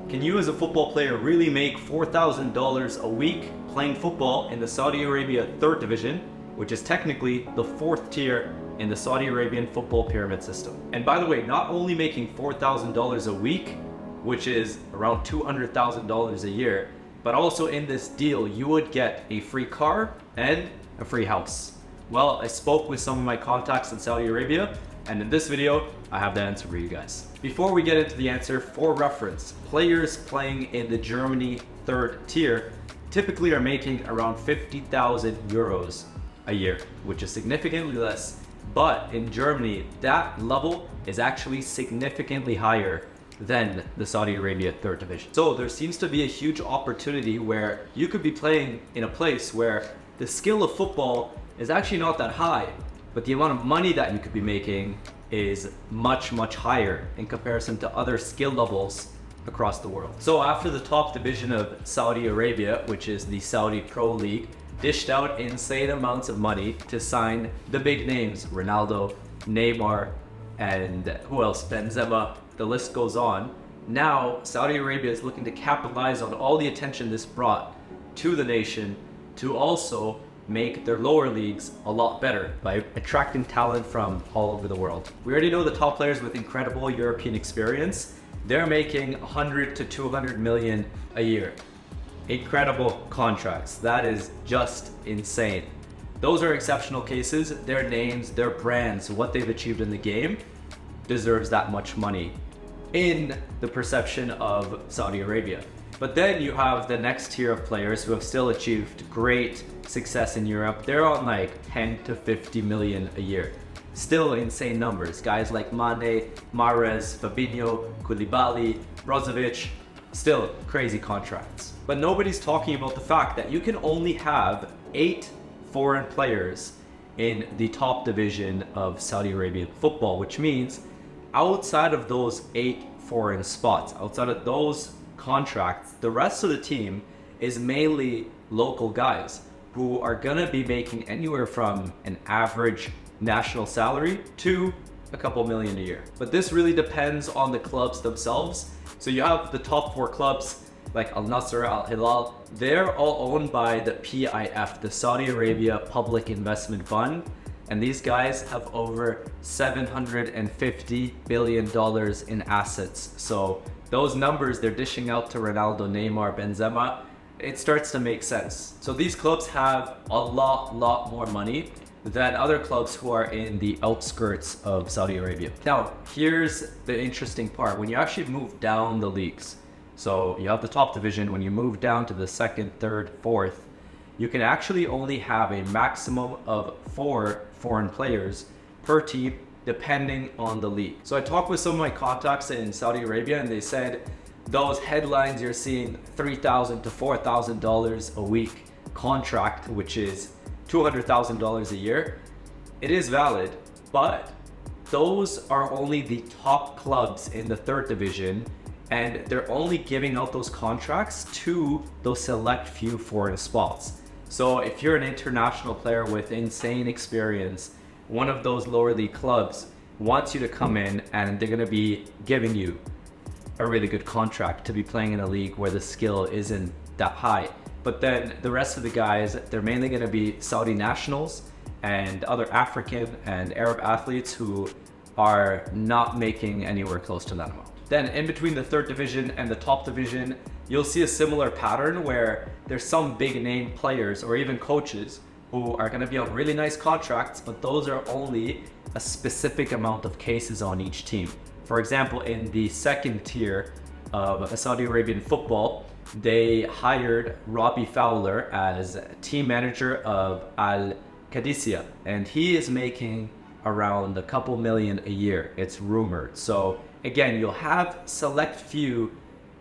Can you as a football player really make $4,000 a week playing football in the Saudi Arabia 3rd division, which is technically the 4th tier in the Saudi Arabian football pyramid system? And by the way, not only making $4,000 a week, which is around $200,000 a year, but also in this deal, you would get a free car and a free house. Well, I spoke with some of my contacts in Saudi Arabia, and in this video, I have the answer for you guys. Before we get into the answer, for reference, players playing in the Germany 3rd tier typically are making around 50,000 euros a year, which is significantly less. But in Germany, that level is actually significantly higher than the Saudi Arabia 3rd division. So there seems to be a huge opportunity where you could be playing in a place where the skill of football is actually not that high, but the amount of money that you could be making is much, much higher in comparison to other skill levels across the world. So after the top division of Saudi Arabia, which is the Saudi Pro League, dished out insane amounts of money to sign the big names, Ronaldo, Neymar, and who else, Benzema, the list goes on. Now, Saudi Arabia is looking to capitalize on all the attention this brought to the nation to also make their lower leagues a lot better by attracting talent from all over the world. We already know the top players with incredible European experience. They're making 100 to 200 million a year. Incredible contracts. That is just insane. Those are exceptional cases. Their names, their brands, what they've achieved in the game deserves that much money in the perception of Saudi Arabia. But then you have the next tier of players who have still achieved great success in Europe. They're on like 10 to 50 million a year. Still insane numbers. Guys like Mane, Mahrez, Fabinho, Koulibaly, Brozovic, still crazy contracts. But nobody's talking about the fact that you can only have 8 foreign players in the top division of Saudi Arabian football, which means outside of those 8 foreign spots, outside of those contracts, the rest of the team is mainly local guys who are gonna be making anywhere from an average national salary to a couple million a year. But this really depends on the clubs themselves. So you have the top 4 clubs like Al Nassr, Al Hilal. They're all owned by the PIF, the Saudi Arabia Public Investment Fund. And these guys have over $750 billion in assets. So those numbers they're dishing out to Ronaldo, Neymar, Benzema, it starts to make sense. So these clubs have a lot more money than other clubs who are in the outskirts of Saudi Arabia. Now, here's the interesting part. When you actually move down the leagues, so you have the top division, when you move down to the 2nd, 3rd, 4th, you can actually only have a maximum of 4 foreign players per team, depending on the league. So I talked with some of my contacts in Saudi Arabia, and they said those headlines you're seeing, $3,000 to $4,000 a week contract, which is $200,000 a year, it is valid, but those are only the top clubs in the 3rd division, and they're only giving out those contracts to those select few foreign spots. So if you're an international player with insane experience, one of those lower league clubs wants you to come in and they're gonna be giving you a really good contract to be playing in a league where the skill isn't that high. But then the rest of the guys, they're mainly gonna be Saudi nationals and other African and Arab athletes who are not making anywhere close to that amount. Then in between the 3rd division and the top division, you'll see a similar pattern where there's some big name players or even coaches who are gonna be on really nice contracts, but those are only a specific amount of cases on each team. For example, in the 2nd tier of Saudi Arabian football, they hired Robbie Fowler as team manager of Al Qadisiyah, and he is making around a couple million a year, it's rumored. So again, you'll have select few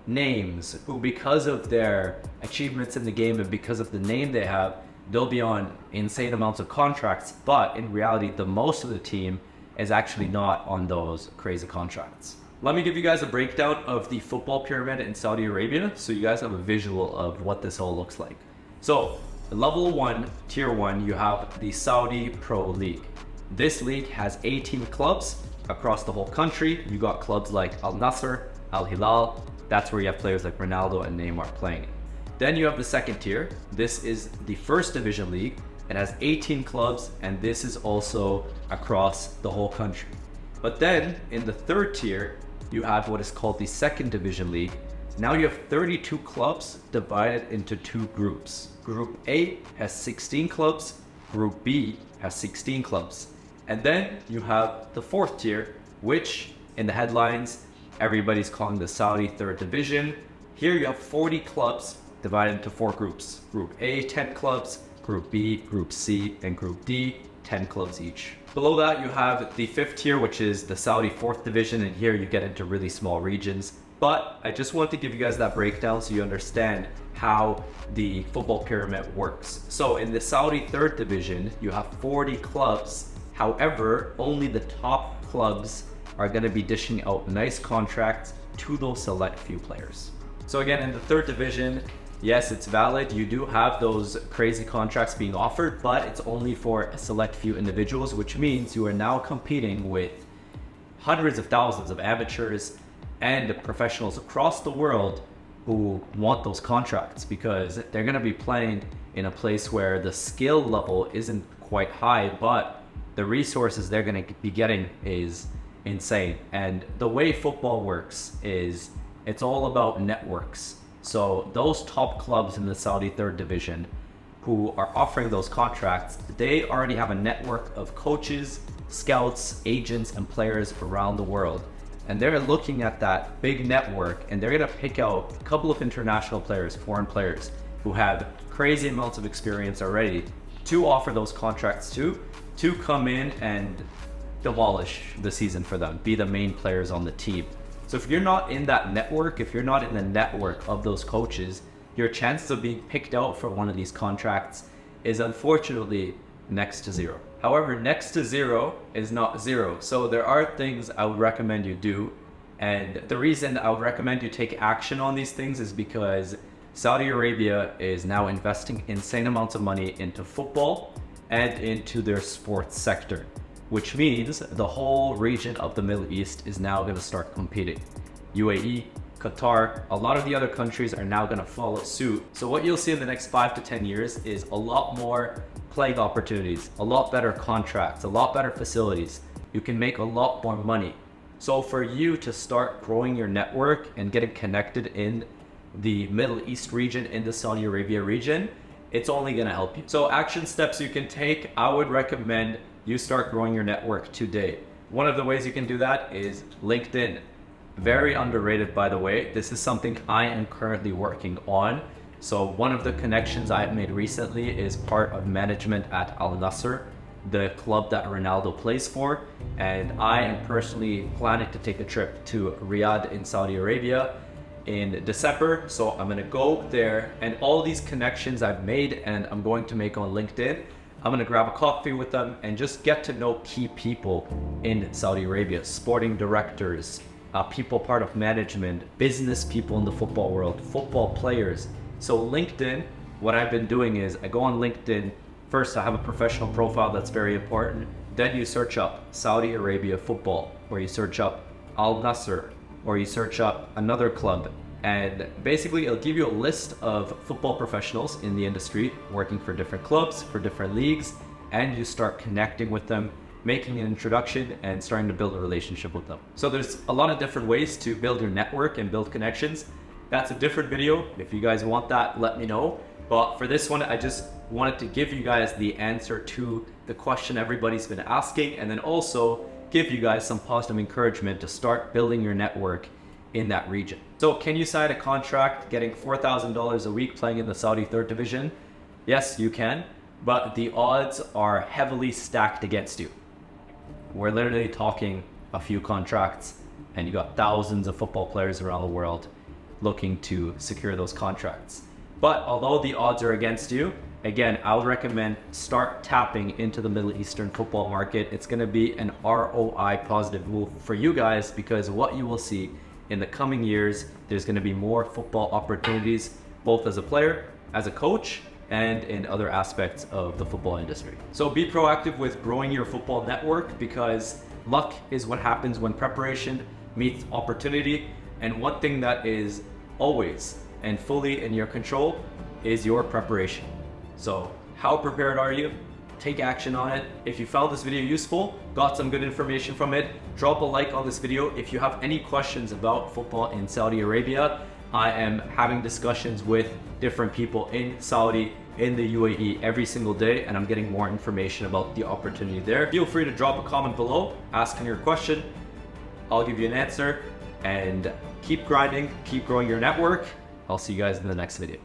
names who, because of their achievements in the game and because of the name they have, they'll be on insane amounts of contracts, but in reality, the most of the team is actually not on those crazy contracts. Let me give you guys a breakdown of the football pyramid in Saudi Arabia so you guys have a visual of what this all looks like. So level 1, tier 1, you have the Saudi Pro League. This league has 18 clubs across the whole country. You got clubs like Al Nassr, Al Hilal, That's where you have players like Ronaldo and Neymar playing. Then you have the second tier. This is the first division league. It has 18 clubs, and this is also across the whole country. But then in the third tier, you have what is called the second division league. Now you have 32 clubs divided into two groups. Group A has 16 clubs, Group B has 16 clubs. And then you have the fourth tier, which in the headlines, everybody's calling the Saudi third division. Here you have 40 clubs divided into four groups. Group A, 10 clubs, Group B, Group C, and Group D, 10 clubs each. Below that, you have the fifth tier, which is the Saudi fourth division, and here you get into really small regions. But I just want to give you guys that breakdown so you understand how the football pyramid works. So in the Saudi third division, you have 40 clubs. However, only the top clubs are going to be dishing out nice contracts to those select few players. So again, in the third division, yes, it's valid. You do have those crazy contracts being offered, but it's only for a select few individuals, which means you are now competing with hundreds of thousands of amateurs and professionals across the world who want those contracts, because they're going to be playing in a place where the skill level isn't quite high, but the resources they're going to be getting is insane. And the way football works is it's all about networks. So those top clubs in the Saudi third division who are offering those contracts, they already have a network of coaches, scouts, agents, and players around the world. And they're looking at that big network, and they're gonna pick out a couple of international players, foreign players, who have crazy amounts of experience already to offer those contracts to come in and demolish the season for them, be the main players on the team. So if you're not in that network, if you're not in the network of those coaches, your chances of being picked out for one of these contracts is unfortunately next to zero. However, next to zero is not zero. So there are things I would recommend you do. And the reason I would recommend you take action on these things is because Saudi Arabia is now investing insane amounts of money into football and into their sports sector, which means the whole region of the Middle East is now going to start competing. UAE, Qatar, a lot of the other countries are now going to follow suit. So what you'll see in the next 5 to 10 years is a lot more playing opportunities, a lot better contracts, a lot better facilities. You can make a lot more money. So for you to start growing your network and getting connected in the Middle East region, in the Saudi Arabia region, it's only going to help you. So action steps you can take, I would recommend you start growing your network today. One of the ways you can do that is LinkedIn. Very underrated, by the way. This is something I am currently working on. So one of the connections I've made recently is part of management at Al Nassr, the club that Ronaldo plays for. And I am personally planning to take a trip to Riyadh in Saudi Arabia in December. So I'm gonna go there, and all these connections I've made and I'm going to make on LinkedIn, I'm gonna grab a coffee with them and just get to know key people in Saudi Arabia, sporting directors, people part of management, business people in the football world, football players. So LinkedIn, what I've been doing is I go on LinkedIn. First, I have a professional profile that's very important. Then you search up Saudi Arabia football, or you search up Al Nassr, or you search up another club. And basically it'll give you a list of football professionals in the industry working for different clubs, for different leagues, and you start connecting with them, making an introduction and starting to build a relationship with them. So there's a lot of different ways to build your network and build connections. That's a different video. If you guys want that, let me know. But for this one, I just wanted to give you guys the answer to the question everybody's been asking, and then also give you guys some positive encouragement to start building your network in that region. So can you sign a contract getting $4,000 a week playing in the Saudi third division? Yes, you can, but the odds are heavily stacked against you. We're literally talking a few contracts, and you got thousands of football players around the world looking to secure those contracts. But although the odds are against you, again, I would recommend start tapping into the Middle Eastern football market. It's going to be an ROI positive move for you guys, because what you will see in the coming years, there's going to be more football opportunities, both as a player, as a coach, and in other aspects of the football industry. So be proactive with growing your football network, because luck is what happens when preparation meets opportunity. And one thing that is always and fully in your control is your preparation. So how prepared are you? Take action on it. If you found this video useful, got some good information from it, drop a like on this video. If you have any questions about football in Saudi Arabia, I am having discussions with different people in Saudi, in the UAE every single day, and I'm getting more information about the opportunity there. Feel free to drop a comment below, asking your question. I'll give you an answer, and keep grinding, keep growing your network. I'll see you guys in the next video.